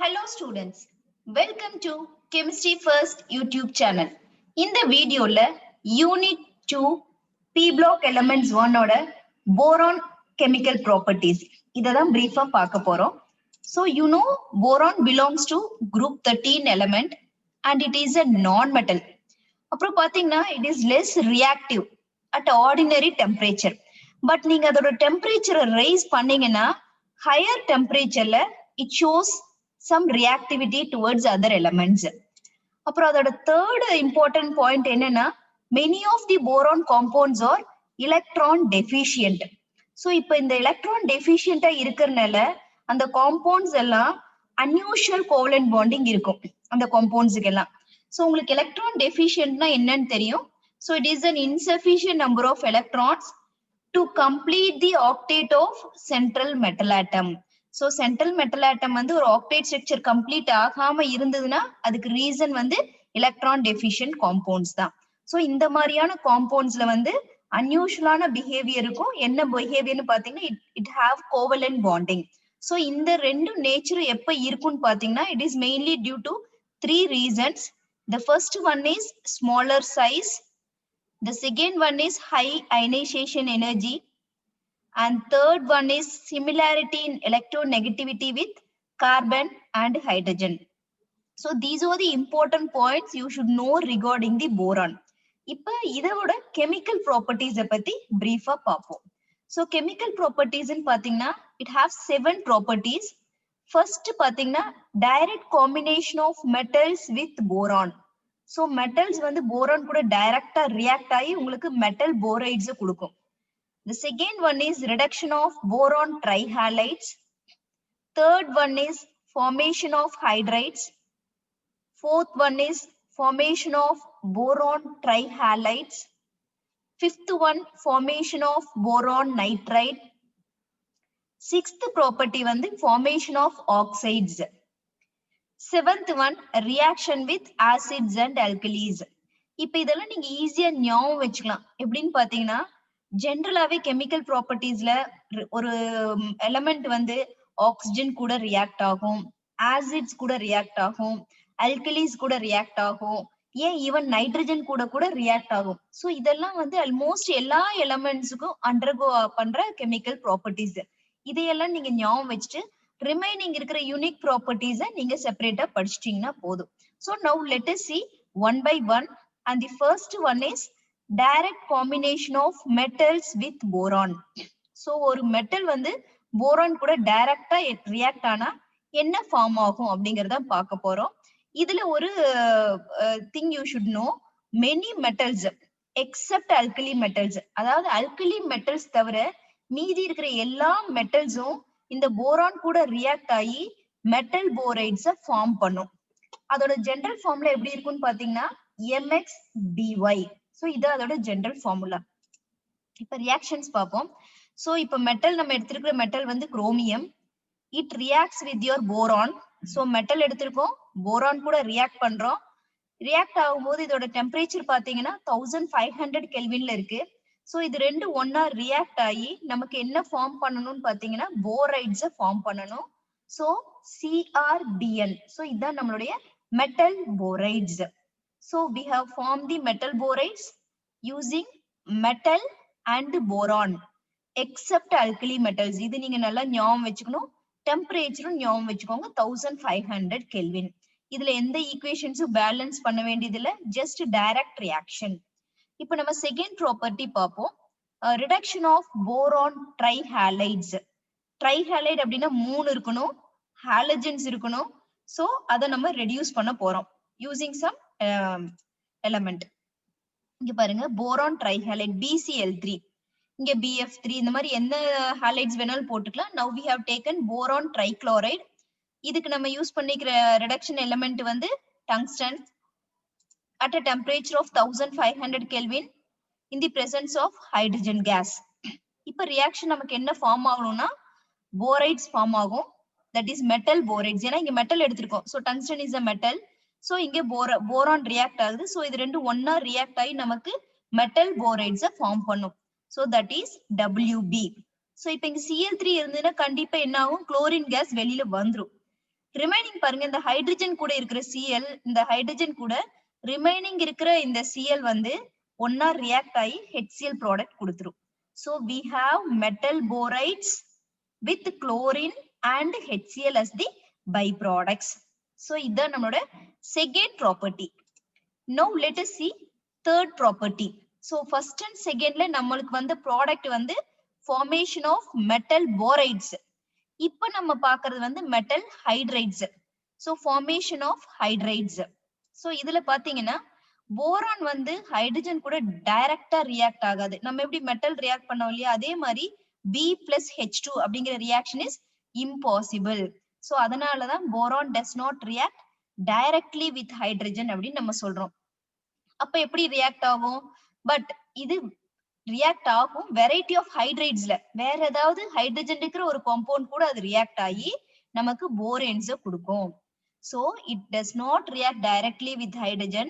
Hello students, welcome to Chemistry First YouTube channel. In the video, Unit 2 P block elements 1 oda boron chemical properties. இததான் brief பார்க்க போறோம். So you know boron belongs to group 13 element and it is a non-metal. அப்புறம் பாத்தீங்கன்னா it is less reactive at ordinary temperature. But நீங்க அதோட temperature raise பண்ணீங்கன்னா higher temperatureல it shows some reactivity towards other elements. அப்புறம் அதோட third important point என்னன்னா many of the boron compounds are electron deficient. So இப்போ இந்த electron deficient இருக்கறனால அந்த compounds எல்லாம் unusual covalent bonding இருக்கும் அந்த compounds எல்லாம். So உங்களுக்கு electron deficientனா என்னன்னு தெரியும். So it is an insufficient number of electrons to complete the octet of central metal atom. So central metal atom வந்து ஒரு octet structure complete ஆகாம இருந்ததுன்னா அதுக்கு reason வந்து electron deficient compounds தான். So இந்த மாதிரியான compoundsல வந்து unusual behavior இருக்கும். என்ன behaviorனு பாத்தீங்கன்னா it have covalent bonding. So இந்த ரெண்டு nature எப்ப இருக்கும்னு பாத்தீங்கன்னா it is mainly due to three reasons. The first one is smaller size. The second one is high ionization energy. And third one is similarity in electronegativity with carbon and hydrogen. So these are the important points you should know regarding the boron. இப்ப இதோட chemical properties பத்தி brief பார்ப்போம். So chemical properties ன்னு பாத்தீங்கன்னா it has 7 properties. First பாத்தீங்கன்னா direct combination of metals with boron. So metals வந்து boron கூட டைரக்டா react ஆகி உங்களுக்கு metal borides கொடுக்கும். The second one is reduction of boron trihalides. Third one is formation of hydrides. Fourth one is formation of boron trihalides. Fifth one, formation of boron nitride. Sixth property வந்து formation of oxides. Seventh one, reaction with acids and alkalis. இப்ப இதெல்லாம் நீங்க ஈஸியா ஞாபகம் வச்சுக்கலாம். எப்படின்னு பாத்தீங்கன்னா ஜென்ரலாவே chemical ப்ராப்பர்ட்டிஸ்ல ஒரு எலமெண்ட் வந்து ஆக்சிஜன் கூட ரியாக்ட் ஆகும், ஆசிட்ஸ் கூட ரியாக்ட் ஆகும், அல்கலிஸ் கூட ரியாக்ட் ஆகும், ஏன் ஈவன் நைட்ரஜன் கூட கூட ரியாக்ட் ஆகும். ஸோ இதெல்லாம் வந்து ஆல்மோஸ்ட் எல்லா எலமெண்ட்ஸுக்கும் அண்டர்கோ பண்ற கெமிக்கல் ப்ராப்பர்ட்டிஸ். இதையெல்லாம் நீங்க ஞாபகம் வச்சுட்டு ரிமைனிங் இருக்கிற யூனிக் ப்ராப்பர்ட்டிஸை நீங்க செப்பரேட்டா படிச்சிட்டீங்கன்னா போதும். So now let us see one by one and the first one is direct combination of metals with boron. So ஒரு மெட்டல் வந்து போரான் கூட டைரக்டா ரியாக்ட் ஆனா என்ன ஃபார்ம் ஆகும் அப்படிங்கறத பார்க்க போறோம். இதுல ஒரு thing you should know, many metals except alkali metals, அதாவது alkali metals தவிர மீதி இருக்கிற எல்லா மெட்டல்ஸும் இந்த போரான் கூட ரியாக்ட் ஆகி மெட்டல் போரைட்ஸ ஃபார்ம் பண்ணும். அதோட ஜெனரல் ஃபார்முலா எப்படி இருக்கும்னு பாத்தீங்கன்னா MXBY. சோ இது அதோட ஜெனரல் ஃபார்முலா. இப்ப ரியாக்ஷன்ஸ் பார்ப்போம். சோ இப்ப மெட்டல் நம்ம எடுத்திருக்கிற மெட்டல் வந்து chromium. It reacts with your boron. So metal எடுத்திருக்கோம், போரான் கூட ரியாக்ட் பண்றோம். ரியாக்ட் ஆகும்போது இதோட டெம்பரேச்சர் பாத்தீங்கன்னா 1500 கெல்வின்ல இருக்கு. சோ இது ரெண்டு ஒன்னா ரியாக்ட் ஆகி நமக்கு என்ன ஃபார்ம் பண்ணணும்னு பாத்தீங்கன்னா போரைட்ஸ ஃபார்ம் பண்ணணும். So CrBn. சோ இதுதான் நம்மளுடைய metal போரைட்ஸ். So we have formed the metal borides using metal and boron except alkali metals. இது நீங்க நல்லா ஞாபகம் வச்சுக்கணும். டெம்பரேச்சரும் ஞாபகம் வச்சுக்கோங்க 1500 கெல்வின். இதுல எந்த ஈக்குவேஷன்ஸும் பேலன்ஸ் பண்ண வேண்டியது இல்ல, ஜஸ்ட் டைரக்ட் ரியாக்ஷன். இப்போ நம்ம செகண்ட் ப்ராப்பர்ட்டி பார்ப்போம். Reduction of boron trihalides. Trihalide அப்படின்னா 3 இருக்கணும், ஹாலஜன்ஸ் இருக்கணும். சோ அதை நம்ம ரெடியூஸ் பண்ண போறோம் யூசிங் சம் எலமெண்ட். இங்க பாருங்க போரான் ட்ரைஹாலைட் BCl3, இங்க BF3, இந்த மாதிரி எந்த ஹாலைட்ஸ் வேணாலும் போட்டுக்கலாம். Now we have taken boron trichloride. இதுக்கு நம்ம யூஸ் பண்ணிக்கிற ரிடக்ஷன் எலிமெண்ட் வந்து tungsten at a temperature of 1500 Kelvin in the presence of hydrogen gas. இப்ப ரியாக்ஷன் நமக்கு என்ன ஃபார்ம் ஆகணும்னா போரைட்ஸ் ஃபார்ம் ஆகும். that is metal borides. ஏன்னா இங்க மெட்டல் எடுத்திருக்கோம். so tungsten is a metal. So இங்க போரான் ரியாக்ட் ஆகுது. சோ இது ரெண்டு ஒன்னா ரியாக்ட் ஆகி நமக்கு மெட்டல் போரைட்ஸ ஃபார்ம் பண்ணும். So that is WB. So இப்போ இங்க Cl3 இருந்ததுன்னா கண்டிப்பா என்ன ஆகும், குளோரின் கேஸ் வெளியில வந்துரும். ரிமைனிங் பாருங்க இந்த ஹைட்ரஜன் கூட இருக்கிற Cl இந்த ஹைட்ரஜன் கூட ரிமைனிங் இருக்கிற இந்த Cl வந்து ஒன்னா ரியாக்ட் ஆகி HCl ப்ராடக்ட் கொடுத்துரும். So we have metal borides with chlorine and HCl as the byproducts. So இதான் நம்மளோட second property. Now let us see third property. So first and secondல நம்மளுக்கு வந்து ப்ராடக்ட் வந்து formation of metal borides. இப்ப நம்ம பார்க்கிறது வந்து metal hydrides. So formation of hydrides. So இதுல பாத்தீங்கன்னா போரான் வந்து ஹைட்ரஜன் கூட டைரக்டா ரியாக்ட் ஆகாது. நம்ம எப்படி மெட்டல் ரியாக்ட் பண்ணோம் இல்லையா, அதே மாதிரி B+H2 அப்படிங்கிற ரியாக்ஷன் இஸ் இம்பாசிபிள். சோ அதனாலதான் boron does not react directly with hydrogen அப்படின்னு நம்ம சொல்றோம். அப்ப எப்படி ரியாக்ட் ஆகும்? பட் இது ரியாக்ட் ஆகும் வெரைட்டி ஆஃப் ஹைட்ரைட்ஸ்ல. வேற ஏதாவது ஹைட்ரஜன் இருக்கிற ஒரு காம்பவுண்ட் கூட அது ரியாக்ட் ஆகி நமக்கு போரேன்ஸ் கொடுக்கும். So it does not react directly with hydrogen,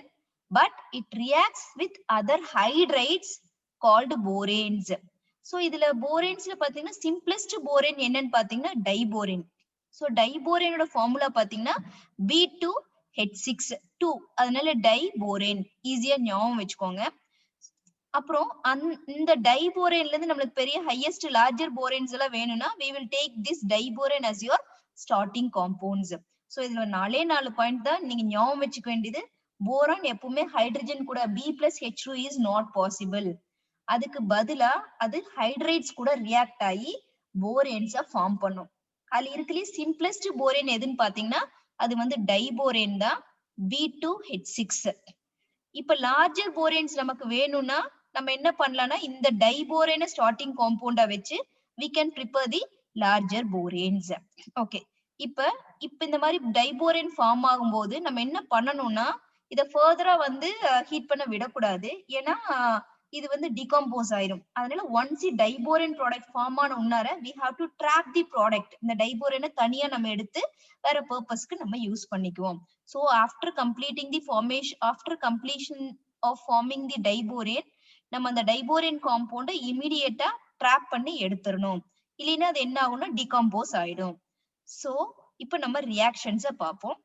but it reacts with other hydrides called boranes. So இதுல boranesல பாத்தீங்கன்னா simplest borane என்னன்னு பாத்தீங்கன்னா டைபோரேன். So டைபோரேனோட ஃபார்முலா பாத்தீங்கன்னா B2H6 2, அதனால டைபோரேன் ஈஸியா ஞாபகம் வச்சுக்கோங்க. அப்புறம் இந்த டைபோரேன்ல இருந்து நம்மளுக்கு பெரிய ஹையஸ்ட் லார்ஜர் போரேன்ஸ் எல்லாம் வேணும்னா we will take this diborane as your starting compounds. So இதுல 4 பாயிண்ட் தான் நீங்க ஞாபகம் வச்சுக்க வேண்டியது. போரான் எப்பவுமே ஹைட்ரஜன் கூட B+H2 is not possible. அதுக்கு பதிலா அது ஹைட்ரைட்ஸ் கூட ரியாக்ட் ஆகி போரேன்ஸா ஃபார்ம் பண்ணும். அதுல இருக்கலே சிம்பிளஸ்ட் போரேன் எதுன்னு பாத்தீங்கன்னா அது வந்து டைபோரேன் தான், B2H6. இப்ப லார்ஜர் போரேன்ஸ் நமக்கு வேணும்னா நம்ம என்ன பண்ணலாம்னா இந்த டைபோரேனை ஸ்டார்டிங் காம்பவுண்டா வச்சு we can prepare the larger boranes. Okay, இப்ப இந்த மாதிரி டைபோரேன் ஃபார்ம் ஆகும்போது நம்ம என்ன பண்ணணும்னா இத ஃபர்தரா வந்து ஹீட் பண்ண விடக்கூடாது. ஏன்னா இது வந்து டிகம்போஸ் ஆயிரும். அதனால ஒன்ஸ் டைபோரேன் ப்ராடக்ட் ஃபார்ம் ஆன உன்னார we have to trap the product. இந்த டைபோரேனை தனியா நம்ம எடுத்து வேற பர்பஸ்க்கு நம்ம யூஸ் பண்ணிக்குவோம். So after completing the formation, after completion of forming the diborane, நம்ம அந்த டைபோரேன் காம்பவுண்ட இமிடியேட்டா ட்ராப் பண்ணி எடுத்துறணும். இல்லைன்னா அது என்ன ஆகும்னா டிகம்போஸ் ஆயிடும். சோ இப்ப நம்ம ரியாக்ஷன்ஸ பார்ப்போம்.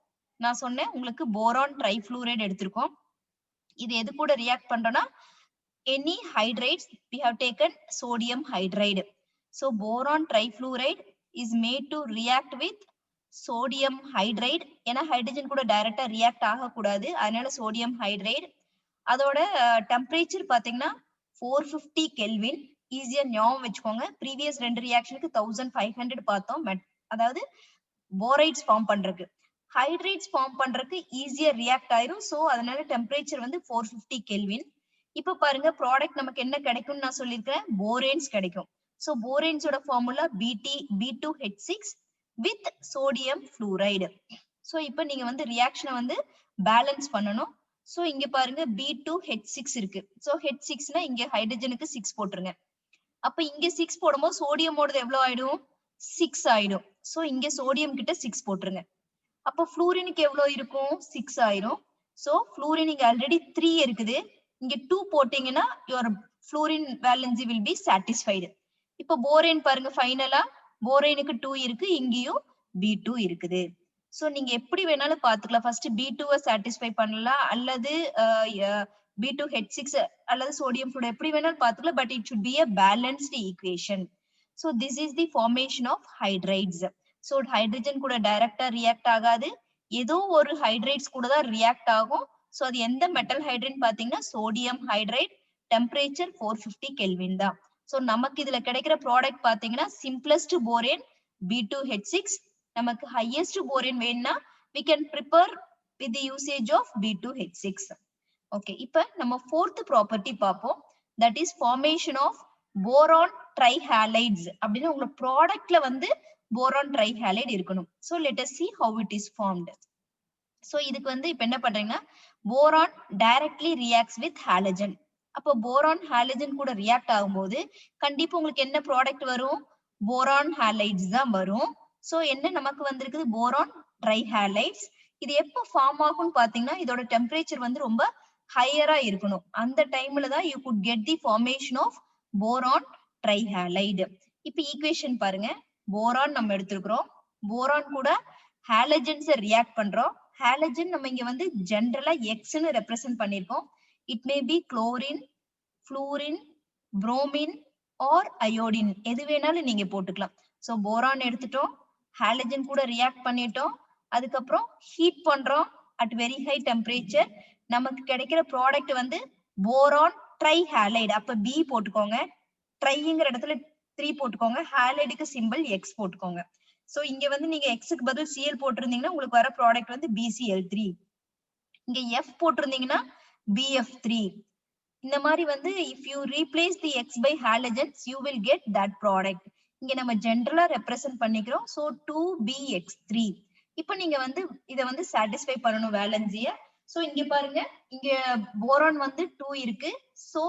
நான் சொன்னேன் உங்களுக்கு போரான் ட்ரைஃப்ளூரைடு எடுத்திருக்கோம். இது எது கூட ரியாக்ட் பண்றோம்னா any hydrides we have taken sodium hydride. So boron trifluoride is made to react with sodium hydride. ஏன்னா ஹைட்ரஜன் கூட டைரக்டா ரியாக்ட் ஆக கூடாது, அதனால சோடியம் ஹைட்ரைடு. அதோட டெம்பரேச்சர் பாத்தீங்கன்னா 450 கெல்வின். ஈஸியா ஞாபகம் வச்சுக்கோங்க. ப்ரீவியஸ் 2 ரியாக்ஷனுக்கு 1500 பார்த்தோம். அதாவது போரைட்ஸ் ஃபார்ம் பண்றதுக்கு, ஹைட்ரைட்ஸ் ஃபார்ம் பண்றதுக்கு ஈஸியா ரியாக்ட் ஆயிரும். சோ அதனால டெம்பரேச்சர் வந்து 450 கெல்வின். இப்ப பாருங்க ப்ராடக்ட் நமக்கு என்ன கிடைக்கும்னு நான் சொல்லியிருக்கேன், போரேன்ஸ் கிடைக்கும். சோ போரேன்ஸோட formula B2H6 with sodium fluoride. So இப்போ நீங்க வந்து ரியாக்ஷனை வந்து பேலன்ஸ் பண்ணணும். சோ இங்க பாருங்க B2H6 இருக்கு. சோ H6னா இங்க ஹைட்ரஜனுக்கு 6 போட்டுருங்க. அப்ப இங்க 6 போடும்போது சோடியமோடது எவ்வளவு ஆயிடும்? 6 ஆயிடும். சோ இங்க சோடியம் கிட்ட 6 போட்டுருங்க. அப்ப ஃப்ளூரினுக்கு எவ்வளவு இருக்கும்? 6 ஆயிரும். சோ ஃப்ளூரின் இங்க ஆல்ரெடி 3 இருக்குது, இங்க 2 போட்டீங்கன்னா your fluorine valency will be satisfied. இப்ப போரேன் பாருங்க, ஃபைனலா போரேனுக்கு 2 இருக்கு, இங்கேயும் B2 இருக்குது. சோ நீங்க எப்படி வேணாலும் பாத்துக்கலாம். ஃபர்ஸ்ட் B2 சாட்டிஸ்ஃபை பண்ணலாம், அல்லது B2H6 அல்லது சோடியம் ஃப்ளூரைடு எப்படி வேணாலும் பாத்துக்கலாம். But it should be a balanced equation. So this is the formation of hydrides. So hydrogen கூட டைரக்டா ரியாக்ட் ஆகாது, ஏதோ ஒரு ஹைட்ரைட்ஸ் கூட தான் ரியாக்ட் ஆகும். சோ அது எந்த மெட்டல் ஹைட்ரைட் பாத்தீங்கன்னா சோடியம் ஹைட்ரைட். டெம்பரேச்சர் 450 கெல்வின் தான். சோ நமக்கு இதுல கிடைக்கிற ப்ராடக்ட் பாத்தீங்கன்னா சிம்பிளஸ்ட் போரேன் B2H6. நமக்கு ஹையஸ்ட் போரேன் வேணும்னா we can prepare with the usage of B2H6. Okay, இப்ப நம்ம ஃபோர்த் ப்ராப்பர்ட்டி பார்ப்போம். That is formation of boron trihalides. அப்படின்னா உங்க ப்ராடக்ட்ல வந்து போரான் ட்ரைஹாலைடு இருக்கணும். So let us see how it is formed. So இதுக்கு வந்து இப்ப என்ன பண்றீங்கன்னா boron directly reacts with halogen. அப்போ போரான் ஹாலஜன் கூட ரியாக்ட் ஆகும்போது கண்டிப்பா உங்களுக்கு என்ன ப்ராடக்ட் வரும்? போரான் ஹாலைட்ஸ் தான் வரும். சோ என்ன நமக்கு வந்திருக்குது? போரான் ட்ரைஹாலைட்ஸ். இது எப்ப ஃபார்ம் ஆகும்னு பாத்தீங்கன்னா இதோட டெம்பரேச்சர் வந்து ரொம்ப ஹையரா இருக்கணும். அந்த டைம்ல தான் you could get the formation of boron trihalide. இப்ப ஈக்குவேஷன் பாருங்க, போரான் நம்ம எடுத்துக்கிறோம், போரான் கூட ஹாலஜன்ஸ் ரியாக்ட் பண்றோம். ஹாலஜன் நம்ம இங்க வந்து ஜெனரலா எக்ஸ்னு ரெப்ரசென்ட் பண்ணிருக்கோம். It may be chlorine, fluorine, bromine or iodine, எது வேணாலும் நீங்க போட்டுக்கலாம். சோ போரான் எடுத்துட்டோம், ஹாலஜன் கூட ரியாக்ட் பண்ணிட்டோம், அதுக்கப்புறம் ஹீட் பண்றோம் அட் வெரி ஹை டெம்பரேச்சர். நமக்கு கிடைக்கிற ப்ராடக்ட் வந்து போரான் ட்ரை ஹாலைடு. அப்ப பி போட்டுக்கோங்க, ட்ரைங்கிற இடத்துல 3 போட்டுக்கோங்க, ஹாலைடுக்கு சிம்பிள் எக்ஸ் போட்டுக்கோங்க. சோ இங்க வந்து நீங்க எக்ஸுக்கு பதில் சிஎல் போட்டிருந்தீங்கன்னா உங்களுக்கு வர ப்ராடக்ட் வந்து BCl3. இங்க எஃப் போட்டிருந்தீங்கன்னா BF3. இந்த மாதிரி வந்து if you replace the x by halogens you will get that product. இங்க நம்ம ஜெனரலா ரெப்ரசென்ட் பண்ணிக்கிறோம். So 2BX3. இப்போ நீங்க வந்து இத வந்து சாட்டிஸ்ஃபை பண்ணனும் வேலன்சிய. சோ இங்க பாருங்க, இங்க போரான் வந்து 2 இருக்கு. சோ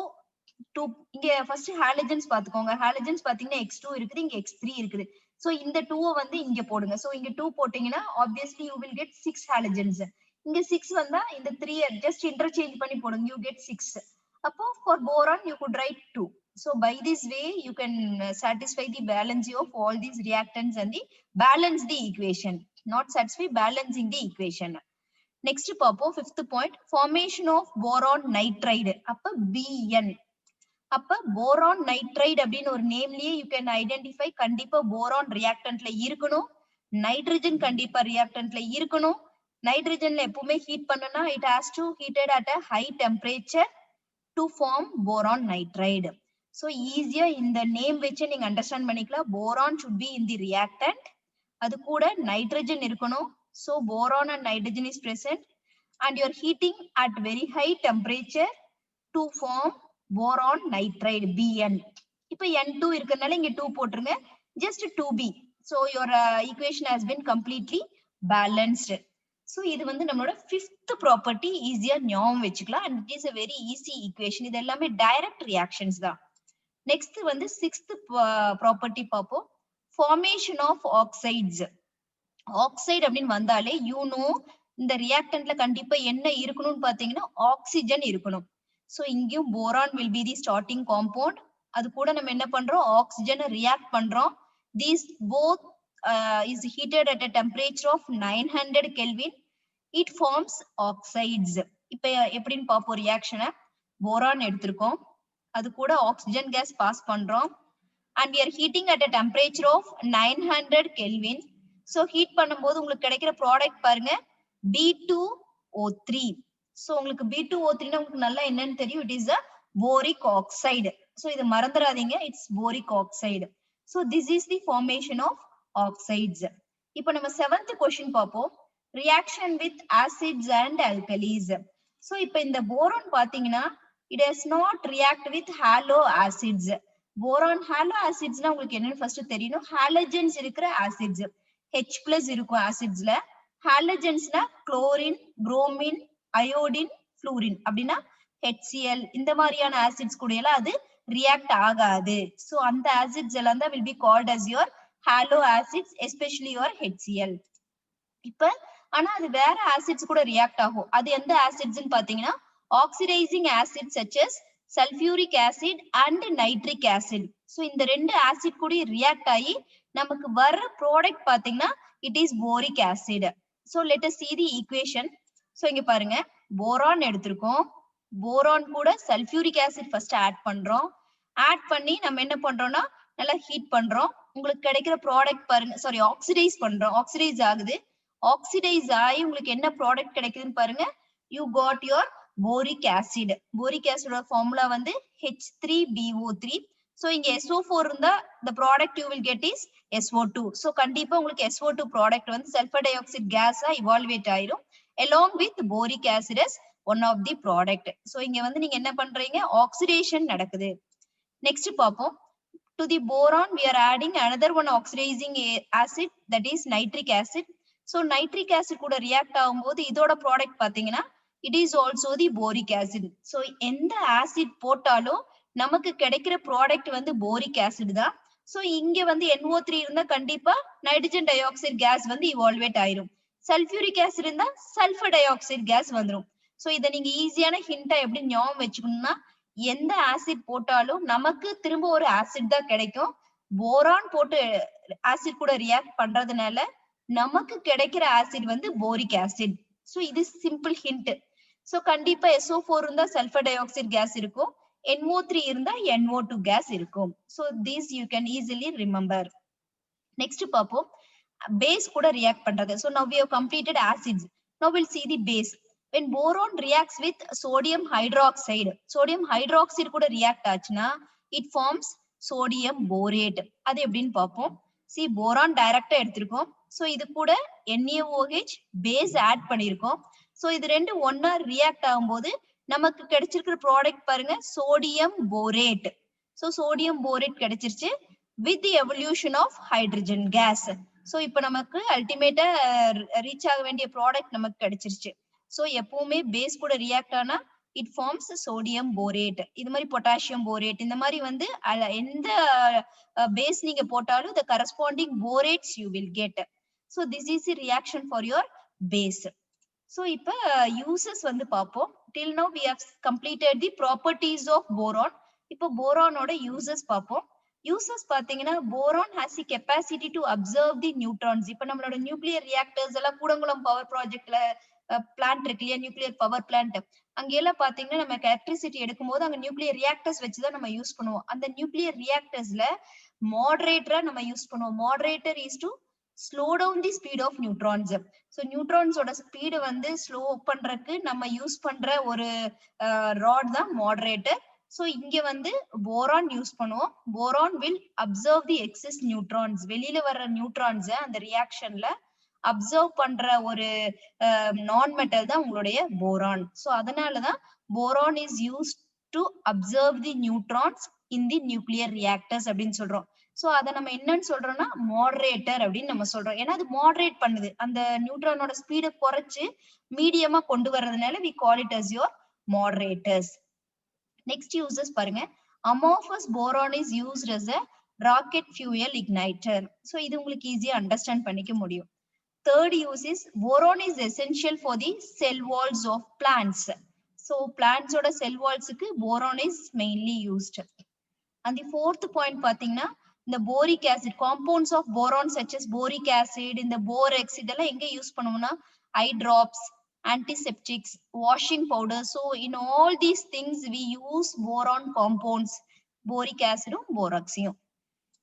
2 இங்க ஃபர்ஸ்ட் ஹாலஜன்ஸ் பாத்துக்கோங்க. ஹாலஜன்ஸ் பாத்தீங்கன்னா X2 இருக்குது, இங்க X3 இருக்குது. சோ இந்த 2 வந்து இங்க போடுங்க. சோ இங்க 2 போட்டீங்கன்னா obviously you will get 6 halogens. இங்க 6 வந்தா இந்த 3 just interchange பண்ணி போடுங்க, you get 6. அப்போ for boron you could write 2. So by this way you can satisfy the valency of all these reactants and the balance the equation. Not satisfy, balancing the equation. Next பாப்போம், fifth point, formation of boron nitride. அப்ப Bn. அப்ப boron nitride அப்படின்னு ஒரு நேம்லயே you can identify கண்டிப்பா boron ரியாக்டன்ட்ல இருக்கணும், nitrogen கண்டிப்பா ரியாக்டன்ட்ல இருக்கணும். நைட்ரஜன்ல எப்பவுமே ஹீட் பண்ணனா it has to heated at a high temperature to form boron nitride. So ஈஸியா இந்த நேம் வச்சு நீங்க அண்டர்ஸ்டாண்ட் பண்ணிக்கலாம். Boron should be in the reactant, அது கூட நைட்ரஜன் இருக்கணும். So boron and nitrogen is present and you are heating at very high temperature to form boron nitride Bn. இப்போ N2 இருக்கறனால இங்க 2 போட்டுருங்க, just 2B. So your equation has been completely balanced. So இது வந்து நம்மளோட fifth property, ஈஸியா ஞாபகம் வச்சுக்கலாம் and it is a very easy equation. இது எல்லாமே direct reactions தான். Next வந்து sixth property பாப்போம், formation of oxides. Oxide அப்படின்னு வந்தாலே you know இந்த reactantல கண்டிப்பா என்ன இருக்கணும்னு பாத்தீங்கன்னா ஆக்சிஜன் இருக்கணும். So இங்கேயும் boron will be the starting compound. அது கூட நம்ம என்ன பண்றோம், ஆக்சிஜனை react பண்றோம். These both is heated at a temperature of 900 Kelvin. It forms oxides. இப்ப எப்படின்னு பாப்போம் ரியாக்ஷனை. போரான் எடுத்திருக்கோம், அது கூட ஆக்சிஜன் கேஸ் பாஸ் பண்றோம் and we are heating at a temperature of 900 Kelvin. So heat பண்ணும்போது உங்களுக்கு கிடைக்கிற ப்ராடக்ட் பாருங்க B2O3. சோ உங்களுக்கு B2O3 னா உங்களுக்கு நல்லா என்னன்னு தெரியும், it is a boric oxide. So இத மறந்துடாதீங்க, it's boric oxide. So this is the formation of oxides. இப்போ நம்ம 7th question பாப்போம், reaction with acids and alkalis. So இப்போ இந்த போரான் பாத்தீங்கன்னா it does not react with halo acids. Boron halo ஆசிட்ஸ்னா உங்களுக்கு என்னன்னு ஃபர்ஸ்ட் தெரியணும். ஹாலஜன்ஸ் இருக்கிற ஆசிட்ஸ், H+ இருக்கும் ஆசிட்ஸ்ல. ஹாலஜன்ஸ்னா குளோரின், புரோமின், அயோடின், ஃப்ளூரின். அப்படின்னா HCl இந்த மாதிரியான ஆசிட்ஸ் கூட எல்லாம் அது ரியாக்ட் ஆகாது. சோ அந்த ஆசிட்ஸ் எல்லாம் தான் will be called as your halo acids, especially your HCl. இப்ப ஆனா அது வேற ஆசிட்ஸ் கூட ரியாக்ட் ஆகும். அது எந்த ஆசிட்ஸ்னு பாத்தீங்கன்னா oxidising acid such as sulfuric acid and nitric acid. So இந்த ரெண்டு ஆசிட் கூட ரியாக்ட் ஆகி நமக்கு வர ப்ராடக்ட் பாத்தீங்கன்னா it is boric acid. So let us see the equation. So இங்க பாருங்க, போரான் எடுத்திருக்கோம், போரான் கூட சல்ஃபியூரிக் ஆசிட் ஃபர்ஸ்ட் ஆட் பண்றோம். ஆட் பண்ணி நம்ம என்ன பண்றோம்னா நல்லா ஹீட் பண்றோம். உங்களுக்கு கிடைக்கிற ப்ராடக்ட் பாருங்க, சாரி ஆக்சிடைஸ் பண்றோம், ஆக்சிடைஸ் ஆகுது. ஆக்சிடைஸ் ஆகி உங்களுக்கு என்ன ப்ராடக்ட் கிடைக்குதுன்னு பாருங்க, you got your boric acid. boric acid formula வந்து H3BO3. சோ இங்க SO4 இருந்தா the product you will get is SO2. So கண்டிப்பா உங்களுக்கு SO2 ப்ராடக்ட் வந்து சல்ஃபர் டை ஆக்சைடு கேஸா இவால்வேட் ஆயிரும் along with boric acid as one of the product. So இங்க வந்து நீங்க என்ன பண்றீங்க, ஆக்சிடேஷன் நடக்குது. நெக்ஸ்ட் பாப்போம், to the boron we are adding another one oxidizing acid, that is nitric acid. So nitric acid கூட react ஆகும்போது இதோட ப்ராடக்ட் பாத்தீங்கன்னா it is also the boric acid. So எந்த ஆசிட் போட்டாலும் நமக்கு கிடைக்கிற ப்ராடக்ட் வந்து boric acid தான். சோ இங்க வந்து NO3 இருந்தா கண்டிப்பா நைட்ரஜன் டை ஆக்சைடு கேஸ் வந்து இவால்வேட் ஆயிரும். சல்ஃபியூரிக் ஆசிட் இருந்தா சல்ஃபர் டை ஆக்சைடு கேஸ் வந்துரும். சோ இத நீங்க ஈஸியான ஹிண்டா எப்படி ஞாபகம் வச்சுக்கணும்னா, எந்த ஆசிட் போட்டாலும் நமக்கு திரும்ப ஒரு ஆசிட் தான் கிடைக்கும். போரான் போட்டு ஆசிட் கூட ரியாக்ட் பண்றதுனால நமக்கு கிடைக்கிற ஆசிட் வந்து போரிக் ஆசிட். சோ இது சிம்பிள் ஹிண்ட். சோ கண்டிப்பா SO4 இருந்தா சல்பர் டை ஆக்சைடு கேஸ் இருக்கும், NO3 இருந்தா NO2 கேஸ் இருக்கும். So these you can easily remember. Next பாப்போம் பேஸ் கூட ரியாக்ட் பண்றது. So now we have completed acids. Now we'll see the base. When boron reacts with sodium hydroxide, sodium hydroxide கூட react ஆச்சுன்னா it forms sodium borate. அது எப்படின்னு பாப்போம். See boron டைரக்டா எடுத்திருக்கோம். So இது கூட NaOH base ஆட் பண்ணிருக்கோம். So இது ரெண்டு ஒன்னா ரியாக்ட் ஆகும்போது நமக்கு கிடைச்சிருக்கிற ப்ராடக்ட் பாருங்க sodium borate. So sodium borate கிடைச்சிருச்சு with the evolution of hydrogen gas. So இப்ப நமக்கு அல்டிமேட்டா ரீச் ஆக வேண்டிய ப்ராடக்ட் நமக்கு கிடைச்சிருச்சு. சோ எப்பவுமே பேஸ் கூட ரியாக்ட் ஆனா இட் ஃபார்ம்ஸ் சோடியம் போரேட். இது மாதிரி பொட்டாசியம் போரேட் இந்த மாதிரி வந்து எந்த பேஸ் நீங்க போட்டாலும் the corresponding borates you will get. So this is the reaction for your base. So இப்ப uses வந்து பாப்போம். Till now we have completed the properties of boron. இப்ப போரானோட uses பாப்போம். யூசஸ் பாத்தீங்கன்னா boron has the capacity to observe the neutrons. இப்ப நம்மளோட nuclear reactors எல்லாம் Kudankulam power ப்ராஜெக்ட்ல பிளான்ட் இருக்கு இல்லையா, நியூக்ளியர் பவர் பிளான்ட், அங்க எல்லாம் பாத்தீங்கன்னா நம்ம எலக்ட்ரிசிட்டி எடுக்கும் போது அங்க நியூக்ளியர் ரியாக்டர்ஸ் வச்சுதான் நம்ம யூஸ் பண்ணுவோம். அந்த நியூக்ளியர் ரியாக்டர்ஸ்ல மாடரேட்டரா நம்ம யூஸ் பண்ணுவோம். Moderator is to slow down the speed of neutrons. So நியூட்ரான்ஸோட ஸ்பீடு வந்து ஸ்லோ பண்றதுக்கு நம்ம யூஸ் பண்ற ஒரு ராட் தான் மாடரேட்டர். சோ இங்க வந்து போரான் யூஸ் பண்ணுவோம். Boron will observe the excess neutrons. வெளியில வர்ற நியூட்ரான்ஸ் அந்த ரியாக்ஷன்ல அப்சர்வ் பண்ற ஒரு நான் மெட்டல் தான் உங்களுடைய போரான். சோ அதனாலதான் boron is used to observe the neutrons in the nuclear reactors அப்படின்னு சொல்றோம். சோ அதை நம்ம என்னன்னு சொல்றோம்னா மாடரேட்டர் அப்படின்னு நம்ம சொல்றோம். ஏன்னா அது மாடரேட் பண்ணுது, அந்த நியூட்ரானோட ஸ்பீடை குறைச்சு மீடியமா கொண்டு வர்றதுனால we call it as your moderators. Next uses பாருங்க, amorphous boron is used as a rocket fuel igniter. So இது உங்களுக்கு ஈஸியா அண்டர்ஸ்டாண்ட் பண்ணிக்க முடியும். Third use is boron is essential for the cell walls of plants. So plants ஓட cell walls க்கு boron is mainly used. And the fourth point பாத்தீங்கன்னா இந்த boric acid, compounds of boron such as boric acid, இந்த borax இதெல்லாம் எங்க use பண்ணுவோம்னா eye drops, antiseptics, washing powder. So in all these things we use boron compounds, boric acid உம் boraxையும்.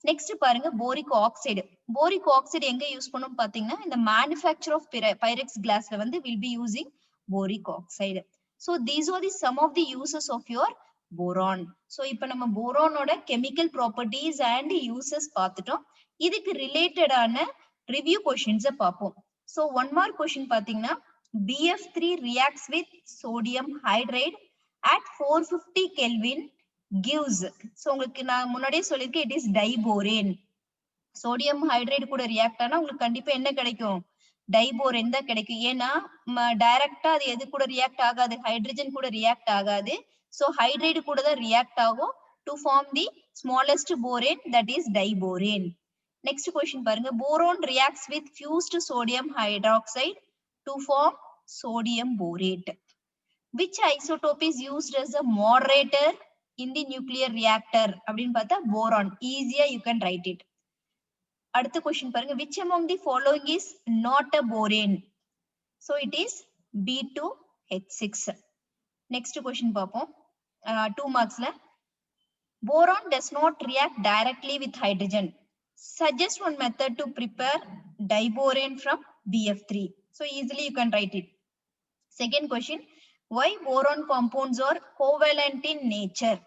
Next பாருங்க boric oxide. Boric oxide எங்க use பண்ணும் பாத்தீங்கன்னா இந்த மேனுஃபேக்சர் ஆஃப் பைரெக்ஸ் கிளாஸ்ல வந்து will be using boric oxide. So these are the some of the uses of your boron. சோ இப்ப நம்ம போரானோட கெமிக்கல் ப்ராப்பர்ட்டிஸ் அண்ட் யூசஸ் பார்த்துட்டோம். இதுக்கு ரிலேட்டடான ரிவ்யூ கொஸ்டின்ஸை பார்ப்போம். சோ 1 மார்க் கொஸ்டின் பாத்தீங்கன்னா BF3 reacts with sodium hydride at 450 Kelvin gives. So உங்களுக்கு நான் முன்னாடியே சொல்லிருக்கேன் it is diborane. Sodium hydride கூட ரியாக்ட் ஆனா உங்களுக்கு கண்டிப்பா என்ன கிடைக்கும், டைபோரேன் தான் கிடைக்கும். ஏன்னா டைரக்டா அது எது கூட ரியாக்ட் ஆகாது, ஹைட்ரஜன் கூட ரியாக்ட் ஆகாது. சோ ஹைட்ரைடு கூட தான் ரியாக்ட் ஆகும் to form the smallest borane, that is diborane. Next question பாருங்க, boron reacts with fused sodium hydroxide to form sodium borate. Which isotope is used as a moderator in the nuclear reactor? அப்படின்னு பார்த்தா boron. Easier you can write it. அடுத்த question பாருங்க, which among the following is not a borane? So it is B2H6. Next question பார்ப்போம். 2 marksல boron does not react directly with hydrogen. Suggest one method to prepare diborane from BF3. So easily you can write it. Second question, why boron compounds are covalent in nature?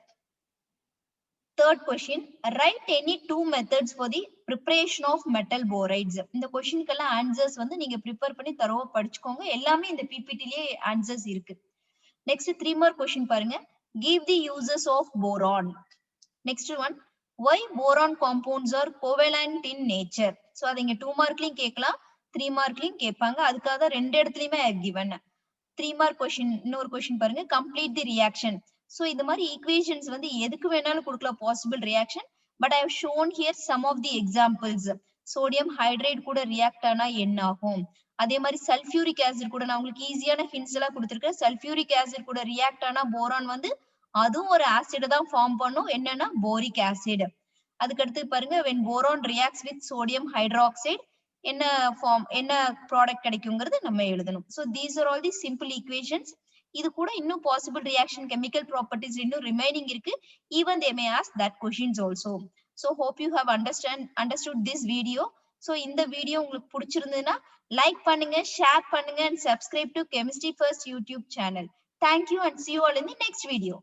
Third question, write any 2 methods for the preparation of metal borides. இந்த क्वेश्चनக்கெல்லாம் answers வந்து நீங்க prepare பண்ணி தரவா படிச்சுக்கோங்க. எல்லாமே இந்த PPTலயே answers இருக்கு. Next 3 mark question பாருங்க, give the uses of boron. Next one, why boron compounds are covalent in nature? So அது இங்க 2 மார்க்லயும் கேட்கலாம், 3 மார்க்லயும் கேட்பாங்க. அதுக்காக தான் ரெண்டு இடத்துலயுமே given. 3 மார்க் கொஸ்டின் இன்னொரு கொஸ்டின் பாருங்க, கம்ப்ளீட் தி ரியாக்ஷன். சோ இந்த மாதிரி ஈக்குவேஷன்ஸ் வந்து எதுக்கு வேணாலும் கொடுக்கலாம் possible reaction. But I have shown here some of the examples. Sodium hydride கூட ரியாக்ட் ஆனா என்ன ஆகும், அதே மாதிரி சல்ஃபியூரிக் ஆசிட் கூட நான் உங்களுக்கு ஈஸியான ஹிண்ட்ஸ் எல்லாம் கொடுத்துருக்கேன். சல்ஃபியூரிக் ஆசிட் கூட ரியாக்ட் ஆனா போரான் வந்து அதுவும் ஒரு ஆசிட் தான் ஃபார்ம் பண்ணும், என்னன்னா போரிக் ஆசிட். அதுக்கு அடுத்து பாருங்க, when boron reacts with sodium hydroxide என்ன ஃபார்ம் என்ன ப்ராடக்ட் கிடைக்குங்கிறது நம்ம எழுதணும். So these are all the simple equations. இது கூட இன்னும் possible reaction chemical properties இன்னும் remaining இருக்கு. Even they may ask that questions also. So hope you have understood this video. So இந்த வீடியோ உங்களுக்கு பிடிச்சிருந்ததுன்னா லைக் பண்ணுங்க, ஷேர் பண்ணுங்க and subscribe to Chemistry First YouTube channel. Thank you and see you all in the next video.